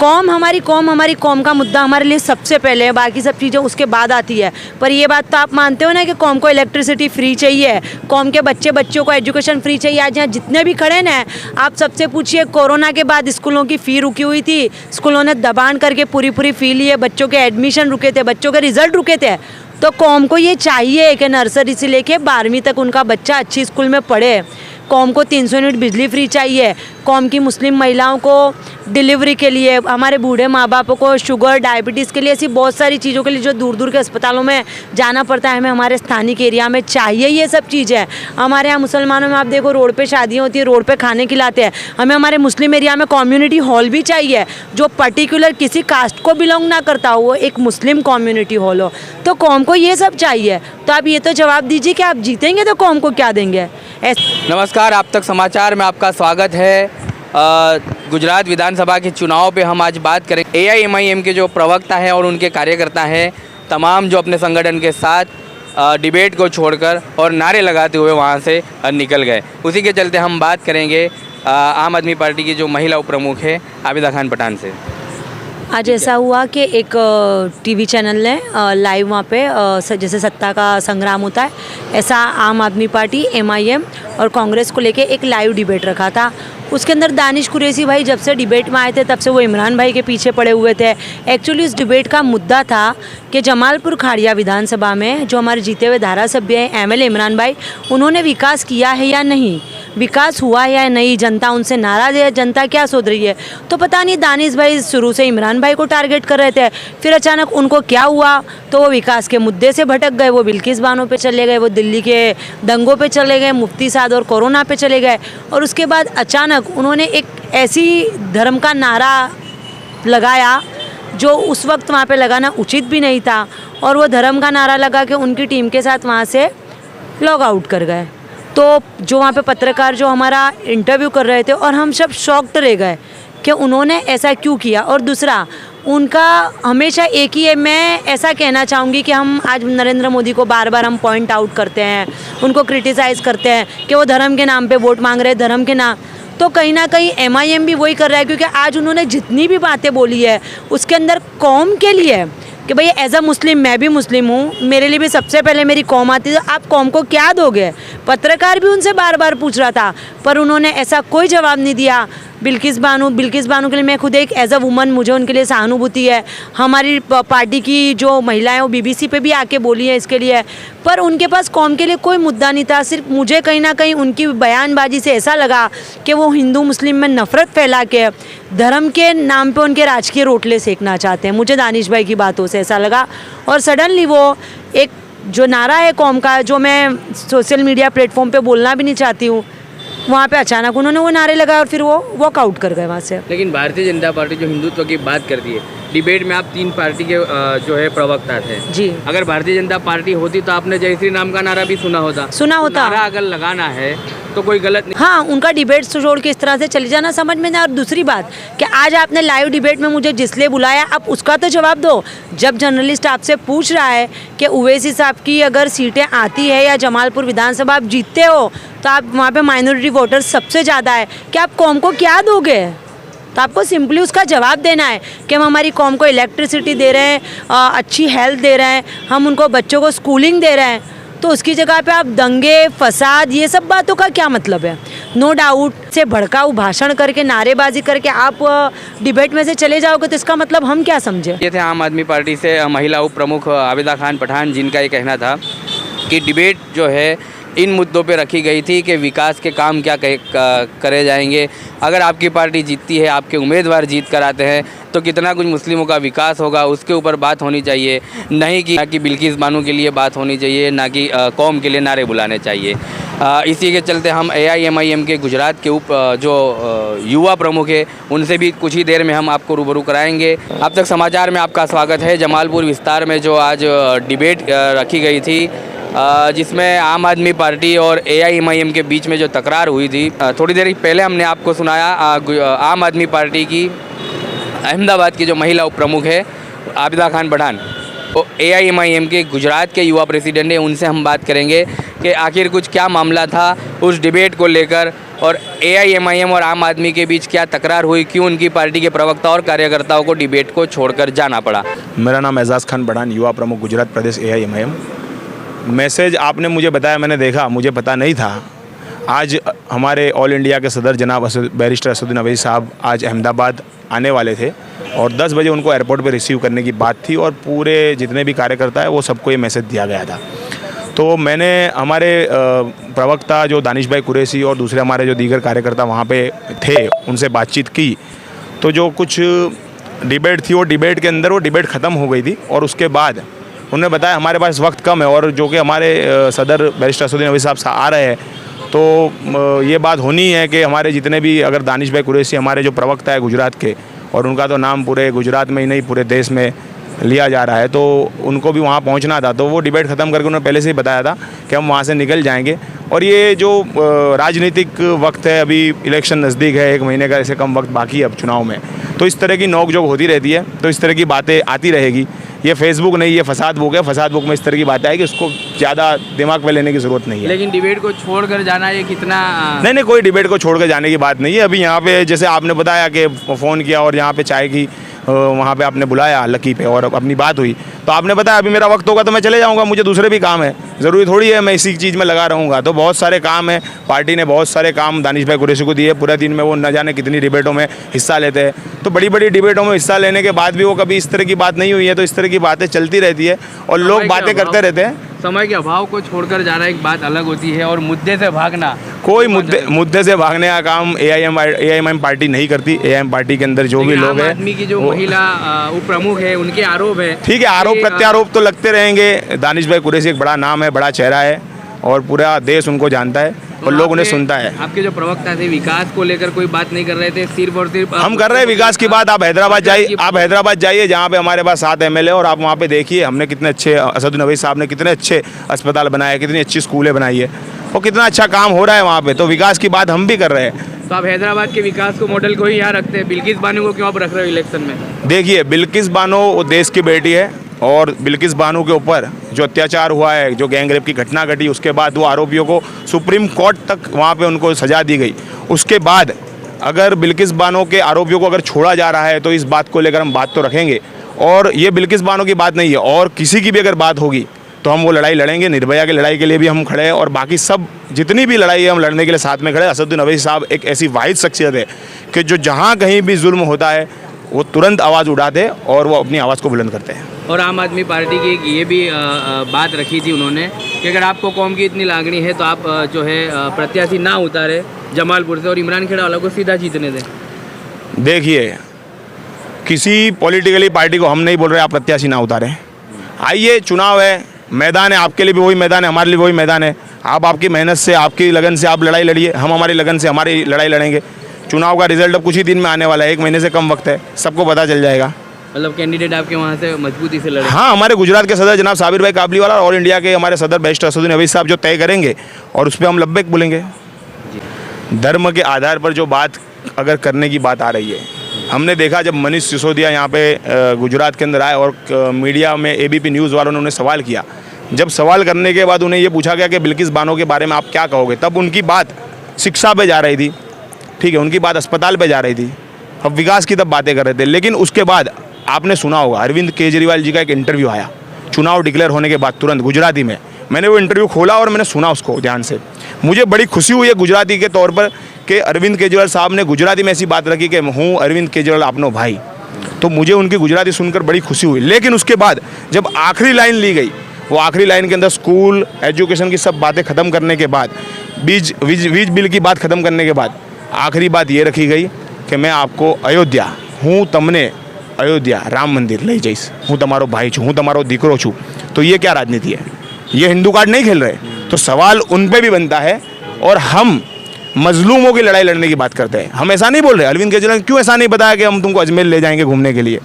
कौम हमारी कौम का मुद्दा हमारे लिए सबसे पहले है, बाकी सब चीज़ें उसके बाद आती है। पर ये बात तो आप मानते हो ना कि कौम को इलेक्ट्रिसिटी फ्री चाहिए, कौम के बच्चों को एजुकेशन फ्री चाहिए। आज यहाँ जितने भी खड़े ना, आप सबसे पूछिए, कोरोना के बाद स्कूलों की फ़ी रुकी हुई थी, स्कूलों ने दबान करके पूरी फ़ी ली है, बच्चों के एडमिशन रुके थे, बच्चों के रिजल्ट रुके थे। तो कौम को ये चाहिए कि नर्सरी से लेके 12वीं तक उनका बच्चा अच्छी स्कूल में पढ़े। कौम को 300 यूनिट बिजली फ्री चाहिए। कौम की मुस्लिम महिलाओं को डिलीवरी के लिए, हमारे बूढ़े माँ बापों को शुगर डायबिटीज़ के लिए, ऐसी बहुत सारी चीज़ों के लिए जो दूर दूर के अस्पतालों में जाना पड़ता है, हमें हमारे स्थानिक एरिया में चाहिए ये सब चीज़ें। हमारे यहाँ मुसलमानों में आप देखो, रोड पे शादियाँ होती है, रोड पे खाने खिलाते हैं। हमें हमारे मुस्लिम एरिया में कम्युनिटी हॉल भी चाहिए, जो पर्टिकुलर किसी कास्ट को बिलोंग ना करता हो, वो एक मुस्लिम कम्युनिटी हॉल हो। तो कौम को ये सब चाहिए। तो आप ये तो जवाब दीजिए कि आप जीतेंगे तो कौम को क्या देंगे। नमस्कार, आप तक समाचार में आपका स्वागत है। गुजरात विधानसभा के चुनाव पे हम आज बात करेंगे। AIMIM के जो प्रवक्ता हैं और उनके कार्यकर्ता हैं, तमाम जो अपने संगठन के साथ डिबेट को छोड़कर और नारे लगाते हुए वहाँ से निकल गए। उसी के चलते हम बात करेंगे आम आदमी पार्टी की जो महिला उप प्रमुख है आबिदा खान पठान से। आज ऐसा हुआ कि एक टीवी चैनल ने लाइव वहाँ पे जैसे सत्ता का संग्राम होता है, ऐसा आम आदमी पार्टी MIM और कांग्रेस को लेके एक लाइव डिबेट रखा था। उसके अंदर दानिश कुरैशी भाई जब से डिबेट में आए थे तब से वो इमरान भाई के पीछे पड़े हुए थे। एक्चुअली इस डिबेट का मुद्दा था कि जमालपुर खाड़िया विधानसभा में जो हमारे जीते हुए धारासभ्य हैं MLA इमरान भाई, उन्होंने विकास किया है या नहीं, विकास हुआ या नहीं, जनता उनसे नाराज़ है, जनता क्या सोच रही है। तो पता नहीं दानिश भाई शुरू से इमरान भाई को टारगेट कर रहे थे, फिर अचानक उनको क्या हुआ तो वो विकास के मुद्दे से भटक गए, वो बिल्किस बानो पे चले गए, वो दिल्ली के दंगों पे चले गए, मुफ्ती साद और कोरोना पे चले गए। और उसके बाद अचानक उन्होंने एक ऐसी धर्म का नारा लगाया जो उस वक्त वहाँ पे लगाना उचित भी नहीं था, और वो धर्म का नारा लगा के उनकी टीम के साथ वहाँ से लॉग आउट कर गए। तो जो वहाँ पे पत्रकार जो हमारा इंटरव्यू कर रहे थे, और हम सब शॉक्ड रह गए कि उन्होंने ऐसा क्यों किया। और दूसरा, उनका हमेशा एक ही है, मैं ऐसा कहना चाहूँगी कि हम आज नरेंद्र मोदी को बार बार हम पॉइंट आउट करते हैं, उनको क्रिटिसाइज़ करते हैं कि वो धर्म के नाम पे वोट मांग रहे हैं, धर्म के नाम। तो कहीं ना कहीं MIM भी वही कर रहा है, क्योंकि आज उन्होंने जितनी भी बातें बोली है उसके अंदर कौम के लिए कि भाई एज अ मुस्लिम, मैं भी मुस्लिम हूँ, मेरे लिए भी सबसे पहले मेरी कौम आती है, तो आप कौम को क्या दोगे। पत्रकार भी उनसे बार बार पूछ रहा था, पर उन्होंने ऐसा कोई जवाब नहीं दिया। बिल्किस बानो के लिए मैं खुद एक एज अ वुमन, मुझे उनके लिए सहानुभूति है। हमारी पार्टी की जो महिलाएं वो BBC पे भी आके बोली है इसके लिए, पर उनके पास कौम के लिए कोई मुद्दा नहीं था। सिर्फ मुझे कहीं ना कहीं उनकी बयानबाजी से ऐसा लगा कि वो हिंदू मुस्लिम में नफ़रत फैला के धर्म के नाम पे उनके राजकीय रोटले सेकना चाहते हैं। मुझे दानिश भाई की बातों से ऐसा लगा। और सडनली वो एक जो नारा है कौम का, जो मैं सोशल मीडिया प्लेटफॉर्म पे बोलना भी नहीं चाहती हूँ, वहाँ पे अचानक उन्होंने वो नारे लगाए और फिर वो वॉकआउट कर गए वहाँ से। लेकिन भारतीय जनता पार्टी जो हिंदुत्व की बात करती है, डिबेट में आप 3 पार्टी के जो है प्रवक्ता थे जी। अगर भारतीय जनता पार्टी होती तो आपने जय श्री राम का नारा भी सुना होता। तो नारा अगर लगाना है तो कोई गलत नहीं। हाँ, उनका डिबेट छोड़ के इस तरह से चले जाना समझ में नहीं। और दूसरी बात कि आज आपने लाइव डिबेट में मुझे जिसलिए बुलाया, आप उसका तो जवाब दो। जब जर्नलिस्ट आपसे पूछ रहा है कि ओवैसी साहब की अगर सीटें आती है या जमालपुर विधानसभा आप जीतते हो, तो आप वहाँ पे माइनॉरिटी वोटर्स सबसे ज़्यादा है, कि आप कौम को क्या दोगे। तो आपको सिंपली उसका जवाब देना है कि हम हमारी कौम को इलेक्ट्रिसिटी दे रहे हैं, अच्छी हेल्थ दे रहे हैं, हम उनको बच्चों को स्कूलिंग दे रहे हैं। तो उसकी जगह पे आप दंगे फसाद ये सब बातों का क्या मतलब है। नो डाउट से भड़काऊ भाषण करके, नारेबाजी करके आप डिबेट में से चले जाओगे तो इसका मतलब हम क्या समझे। ये थे आम आदमी पार्टी से महिला उप प्रमुख आबिदा खान पठान, जिनका ये कहना था कि डिबेट जो है इन मुद्दों पे रखी गई थी कि विकास के काम क्या करे जाएंगे। अगर आपकी पार्टी जीतती है, आपके उम्मीदवार जीत कर आते हैं, तो कितना कुछ मुस्लिमों का विकास होगा उसके ऊपर बात होनी चाहिए, नहीं कि ना कि बिल्किस बानो के लिए बात होनी चाहिए, ना कि कौम के लिए नारे बुलाने चाहिए। इसी के चलते हम AIMIM के गुजरात के जो युवा प्रमुख है उनसे भी कुछ ही देर में हम आपको रूबरू कराएंगे। अब तक समाचार में आपका स्वागत है। जमालपुर विस्तार में जो आज डिबेट रखी गई थी, जिसमें आम आदमी पार्टी और AIMIM के बीच में जो तकरार हुई थी, थोड़ी देर पहले हमने आपको सुनाया आम आदमी पार्टी की अहमदाबाद की जो महिला उप प्रमुख है आबिदा खान पठान, वो AIMIM के गुजरात के युवा प्रेसिडेंट हैं। उनसे हम बात करेंगे कि आखिर कुछ क्या मामला था उस डिबेट को लेकर और AIMIM और आम आदमी के बीच क्या तकरार हुई, क्यों उनकी पार्टी के प्रवक्ता और कार्यकर्ताओं को डिबेट को छोड़कर जाना पड़ा। मेरा नाम एजाज़ खान पठान, युवा प्रमुख गुजरात प्रदेश AIMIM। मैसेज आपने मुझे बताया, मैंने देखा, मुझे पता नहीं था। आज हमारे ऑल इंडिया के सदर जनाब बैरिस्टर असदुद्दीन अवैसी साहब आज अहमदाबाद आने वाले थे और 10 बजे उनको एयरपोर्ट पे रिसीव करने की बात थी और पूरे जितने भी कार्यकर्ता है वो सबको ये मैसेज दिया गया था। तो मैंने हमारे प्रवक्ता जो दानिश भाई कुरैशी और दूसरे हमारे जो दीगर कार्यकर्ता वहाँ पे थे उनसे बातचीत की। तो जो कुछ डिबेट थी वो डिबेट के अंदर वो डिबेट ख़त्म हो गई थी और उसके बाद उन्होंने बताया हमारे पास वक्त कम है और जो कि हमारे सदर बैरिस्टर असदुद्दीन अवैसी साहब आ रहे हैं तो ये बात होनी है कि हमारे जितने भी अगर दानिश भाई कुरैशी हमारे जो प्रवक्ता है गुजरात के और उनका तो नाम पूरे गुजरात में ही नहीं पूरे देश में लिया जा रहा है तो उनको भी वहाँ पहुँचना था। तो वो डिबेट ख़त्म करके उन्होंने पहले से ही बताया था कि हम वहाँ से निकल जाएंगे। और ये जो राजनीतिक वक्त है, अभी इलेक्शन नज़दीक है, 1 महीने का ऐसे कम वक्त बाकी है अब चुनाव में, तो इस तरह की नोक-झोंक होती रहती है, तो इस तरह की बातें आती रहेगी। ये फेसबुक नहीं, ये फसाद बुक है, फसाद बुक में इस तरह की बातें आएगी, उसको ज़्यादा दिमाग पे लेने की ज़रूरत नहीं है। लेकिन डिबेट को छोड़कर जाना ये कितना नहीं, कोई डिबेट को छोड़कर जाने की बात नहीं है। अभी यहाँ पे जैसे आपने बताया कि फ़ोन किया और यहाँ पे चाय की वहाँ पे आपने बुलाया लकी पे और अपनी बात हुई, तो आपने बताया अभी मेरा वक्त होगा तो मैं चले जाऊँगा, मुझे दूसरे भी काम है, ज़रूरी थोड़ी है मैं इसी चीज़ में लगा रहूँगा। तो बहुत सारे काम हैं, पार्टी ने बहुत सारे काम दानिश भाई कुरैशी को दिए, पूरे दिन में वो न जाने कितनी डिबेटों में हिस्सा लेते हैं। तो बड़ी बड़ी डिबेटों में हिस्सा लेने के बाद भी वो कभी इस तरह की बात नहीं हुई है, तो इस तरह की बातें चलती रहती है और लोग बातें करते रहते हैं। समय के अभाव को छोड़कर जाना एक बात अलग होती है और मुद्दे से भागना कोई मुद्दे से भागने का काम AIMIM पार्टी नहीं करती। AIM पार्टी के अंदर जो भी लोग हैं, आदमी की जो महिला उप प्रमुख है उनके आरोप है। ठीक है, आरोप प्रत्यारोप तो लगते रहेंगे। दानिश भाई कुरैशी एक बड़ा नाम है, बड़ा चेहरा है और पूरा देश उनको जानता है और लोग उन्हें सुनता है। आपके जो प्रवक्ता थे विकास को लेकर कोई बात नहीं कर रहे थे, सिर्फ और सिर्फ हम कर रहे हैं विकास की बात। आप हैदराबाद जाइए जहाँ पे हमारे पास 7 MLA और आप वहाँ पे देखिए हमने कितने अच्छे, असदुद्दीन अवैसी साहब ने कितने अच्छे अस्पताल बनाए, कितनी अच्छी स्कूलें बनाई है और कितना अच्छा काम हो रहा है वहाँ पे। तो विकास की बात हम भी कर रहे हैं। तो आप हैदराबाद के विकास को मॉडल को ही यहाँ रखते हैं, बिल्किस बानो को क्यों आप रख रहे हो इलेक्शन में? देखिए, बिल्किस बानो वो देश की बेटी है और बिल्किस बानो के ऊपर जो अत्याचार हुआ है, जो गैंग रेप की घटना घटी, उसके बाद वो आरोपियों को सुप्रीम कोर्ट तक वहाँ पे उनको सज़ा दी गई। उसके बाद अगर बिल्किस बानो के आरोपियों को अगर छोड़ा जा रहा है तो इस बात को लेकर हम बात तो रखेंगे। और ये बिल्किस बानो की बात नहीं है, और किसी की भी अगर बात होगी तो हम वो लड़ाई लड़ेंगे। निर्भया की लड़ाई के लिए भी हम खड़े हैं और बाकी सब जितनी भी लड़ाई है हम लड़ने के लिए साथ में खड़े हैं। असदुद्दीन अवैसी साहब एक ऐसी वाहिद शख्सियत है कि जो जहाँ कहीं भी जुल्म होता है वो तुरंत आवाज़ उठाते हैं और वो अपनी आवाज़ को बुलंद करते हैं। और आम आदमी पार्टी की ये भी बात रखी थी उन्होंने कि अगर आपको कौम की इतनी लागनी है तो आप जो है प्रत्याशी ना उतारे जमालपुर से और इमरान खेड़ा वाला को सीधा जीतने दें। देखिए, किसी पॉलिटिकली पार्टी को हम नहीं बोल रहे आप प्रत्याशी ना उतारें। आइए, चुनाव है, मैदान है, आपके लिए भी वही मैदान है, हमारे लिए वही मैदान है। आप आपकी मेहनत से, आपकी लगन से आप लड़ाई लड़िए, हम हमारी लगन से हमारी लड़ाई लड़ेंगे। चुनाव का रिजल्ट अब कुछ ही दिन में आने वाला है, 1 महीने से कम वक्त है, सबको पता चल जाएगा। मतलब कैंडिडेट आपके वहाँ से मजबूती से लड़े? हाँ, हमारे गुजरात के सदर जनाब साबिर भाई काबलीवाला और ऑल इंडिया के हमारे सदर बैरिस्टर असदुद्दीन अवैसी साहब जो तय करेंगे और उस पर हम लब्बैक बोलेंगे। धर्म के आधार पर जो बात अगर करने की बात आ रही है, हमने देखा जब मनीष सिसोदिया यहाँ पे गुजरात के अंदर आए और मीडिया में ABP न्यूज़ वालों ने उन्हें सवाल किया। जब सवाल करने के बाद उन्हें ये पूछा गया कि बिल्किस बानो के बारे में आप क्या कहोगे, तब उनकी बात शिक्षा पे जा रही थी, ठीक है, उनकी बात अस्पताल पे जा रही थी, अब विकास की तब बातें कर रहे थे। लेकिन उसके बाद आपने सुना होगा अरविंद केजरीवाल जी का एक इंटरव्यू आया चुनाव डिक्लेयर होने के बाद तुरंत गुजराती में। मैंने वो इंटरव्यू खोला और मैंने सुना उसको ध्यान से। मुझे बड़ी खुशी हुई है गुजराती के तौर पर कि अरविंद केजरीवाल साहब ने गुजराती में ऐसी बात रखी कि हूँ अरविंद केजरीवाल आपनो भाई। तो मुझे उनकी गुजराती सुनकर बड़ी खुशी हुई। लेकिन उसके बाद जब आखिरी लाइन ली गई, वो आखिरी लाइन के अंदर स्कूल एजुकेशन की सब बातें ख़त्म करने के बाद, वीज बिल की बात ख़त्म करने के बाद आखिरी बात ये रखी गई कि मैं आपको अयोध्या हूँ, तमने अयोध्या राम मंदिर ले जाइस, हूँ तमारो भाई छूँ, हूँ तमारो दीकरो छूँ। तो ये क्या राजनीति है? ये हिंदू कार्ड नहीं खेल रहे। तो सवाल उन पे भी बनता है और हम मजलूमों की लड़ाई लड़ने की बात करते हैं। हम ऐसा नहीं बोल रहे। अरविंद केजरीवाल ने क्यों ऐसा नहीं बताया कि हम तुमको अजमेर ले जाएंगे घूमने के लिए?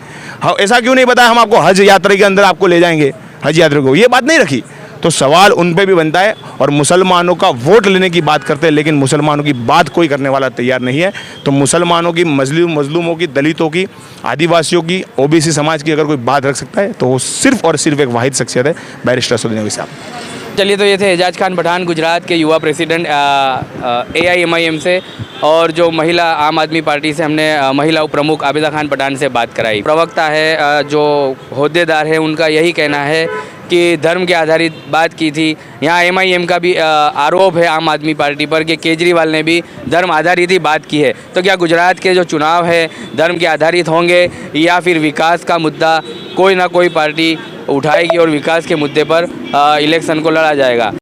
ऐसा क्यों नहीं बताया हम आपको हज यात्रा के अंदर आपको ले जाएंगे हज यात्रा को? ये बात नहीं रखी। तो सवाल उन पे भी बनता है और मुसलमानों का वोट लेने की बात करते हैं, लेकिन मुसलमानों की बात कोई करने वाला तैयार नहीं है। तो मुसलमानों की, मजलूमों की, दलितों की, आदिवासियों की, OBC समाज की अगर कोई बात रख सकता है तो वो सिर्फ और सिर्फ एक वाहिद शख्सियत है, बैरिस्टर असदुद्दीन अवैसी साहब। चलिए, तो ये थे एजाज खान पठान, गुजरात के युवा प्रेसिडेंट AIMIM से, और जो महिला आम आदमी पार्टी से हमने महिला उप प्रमुख आबिदा खान पठान से बात कराई। प्रवक्ता है, जो होद्देदार है, उनका यही कहना है कि धर्म के आधारित बात की थी। यहाँ MIM का भी आरोप है आम आदमी पार्टी पर कि केजरीवाल ने भी धर्म आधारित ही बात की है। तो क्या गुजरात के जो चुनाव है धर्म के आधारित होंगे, या फिर विकास का मुद्दा कोई ना कोई पार्टी उठाएगी और विकास के मुद्दे पर इलेक्शन को लड़ा जाएगा?